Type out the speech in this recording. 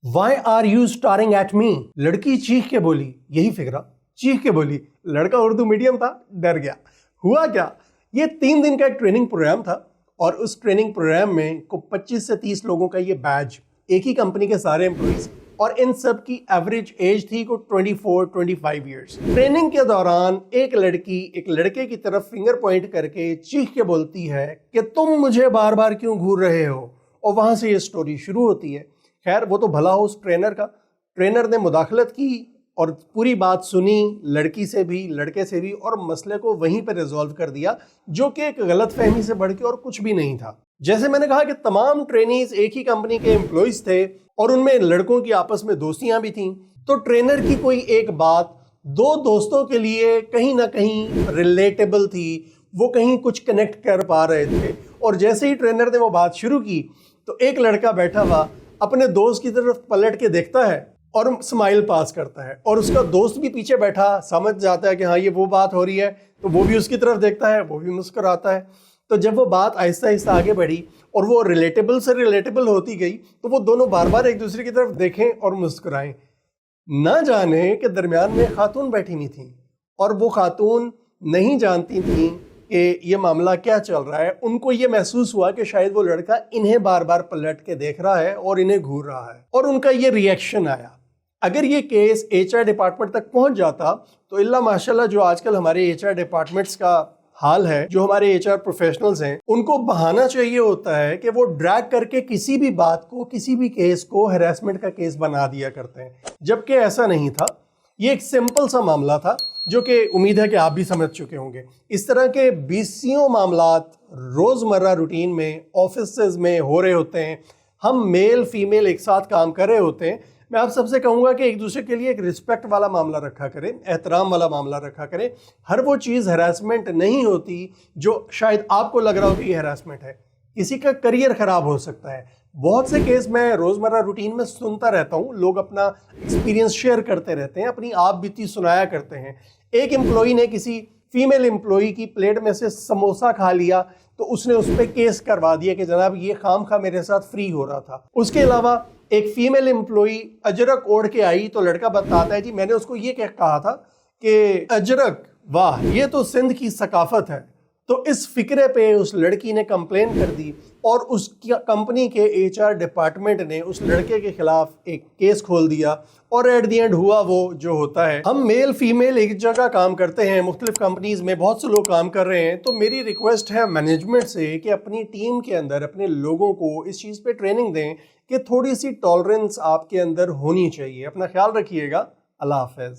Why are you staring at me? लड़की चीख के बोली, यही फिक्रा, चीख के बोली। लड़का उर्दू मीडियम था, डर गया। हुआ क्या, ये 3 दिन का एक ट्रेनिंग प्रोग्राम था और उस ट्रेनिंग प्रोग्राम में को 25 से 30 लोगों का ये बैच, एक ही कंपनी के सारे एम्प्लॉइज, और इन सब की एवरेज एज थी को 24-25 ईयर्स। ट्रेनिंग के दौरान एक लड़की एक लड़के की तरफ फिंगर पॉइंट करके चीख के बोलती है कि तुम मुझे बार बार क्यों घूर रहे हो, और वहां से ये स्टोरी शुरू होती है। खैर वो तो भला हो उस ट्रेनर का, ट्रेनर ने मुदाखलत की और पूरी बात सुनी, लड़की से भी लड़के से भी, और मसले को वहीं पर रिजॉल्व कर दिया, जो कि एक गलत फहमी से बढ़ के और कुछ भी नहीं था। जैसे मैंने कहा कि तमाम ट्रेनीज एक ही कंपनी के एम्प्लॉइज थे और उनमें लड़कों की आपस में दोस्तियां भी थीं, तो ट्रेनर की कोई एक बात दो दोस्तों के लिए कहीं ना कहीं रिलेटेबल थी, वो कहीं कुछ कनेक्ट कर पा रहे थे। और जैसे ही ट्रेनर ने वो बात शुरू की तो एक लड़का बैठा हुआ अपने दोस्त की तरफ पलट के देखता है और स्माइल पास करता है, और उसका दोस्त भी पीछे बैठा समझ जाता है कि हाँ ये वो बात हो रही है, तो वो भी उसकी तरफ देखता है, वो भी मुस्कुराता है। तो जब वो बात आहिस्ता आहिस्ता आगे बढ़ी और वो रिलेटेबल से रिलेटेबल होती गई, तो वो दोनों बार बार एक दूसरे की तरफ देखें और मुस्कुराएं। ना जाने के दरमियान में खातून बैठी हुई थी और वो खातून नहीं जानती थी कि ये मामला क्या चल रहा है। उनको ये महसूस हुआ कि शायद वो लड़का इन्हें बार बार पलट के देख रहा है और इन्हें घूर रहा है, और उनका ये रिएक्शन आया। अगर ये केस HR डिपार्टमेंट तक पहुंच जाता तो इल्ला माशाल्लाह जो आजकल हमारे HR डिपार्टमेंट्स का हाल है, जो हमारे HR प्रोफेशनल्स हैं, उनको बहाना चाहिए होता है कि वो ड्रैग करके किसी भी बात को, किसी भी केस को हैरेसमेंट का केस बना दिया करते हैं, जबकि ऐसा नहीं था। ये एक सिंपल सा मामला था जो कि उम्मीद है कि आप भी समझ चुके होंगे। इस तरह के 20 मामलात रोज़मर्रा रूटीन में ऑफिसेज में हो रहे होते हैं। हम मेल फीमेल एक साथ काम कर रहे होते हैं। मैं आप सबसे कहूँगा कि एक दूसरे के लिए एक रिस्पेक्ट वाला मामला रखा करें, एहतराम वाला मामला रखा करें। हर वो चीज़ हरासमेंट नहीं होती जो शायद आपको लग रहा हो कि ये हरासमेंट है। किसी का करियर ख़राब हो सकता है। बहुत से केस मैं रोज़मर्रा रूटीन में सुनता रहता हूँ, लोग अपना एक्सपीरियंस शेयर करते रहते हैं, अपनी आप बीती सुनाया करते हैं। एक एम्प्लॉई ने किसी फीमेल एम्प्लॉई की प्लेट में से समोसा खा लिया तो उसने उस पर केस करवा दिया कि जनाब ये खामखा मेरे साथ फ्री हो रहा था। उसके अलावा एक फीमेल एम्प्लॉई अजरक ओढ़ के आई तो लड़का बताता है जी मैंने उसको ये कहा था कि अजरक वाह ये तो सिंध की सकाफत है। तो इस फिक्रे पे उस लड़की ने कंप्लेन कर दी और उस कंपनी के HR डिपार्टमेंट ने उस लड़के के खिलाफ एक केस खोल दिया, और एट द एंड हुआ वो जो होता है। हम मेल फीमेल एक जगह काम करते हैं, मुख्तलिफ कंपनीज में बहुत से लोग काम कर रहे हैं, तो मेरी रिक्वेस्ट है मैनेजमेंट से कि अपनी टीम के अंदर अपने लोगों को इस चीज़ पे ट्रेनिंग दें कि थोड़ी सी टॉलरेंस आपके अंदर होनी चाहिए। अपना ख्याल रखिएगा। अल्लाह हाफ़िज़।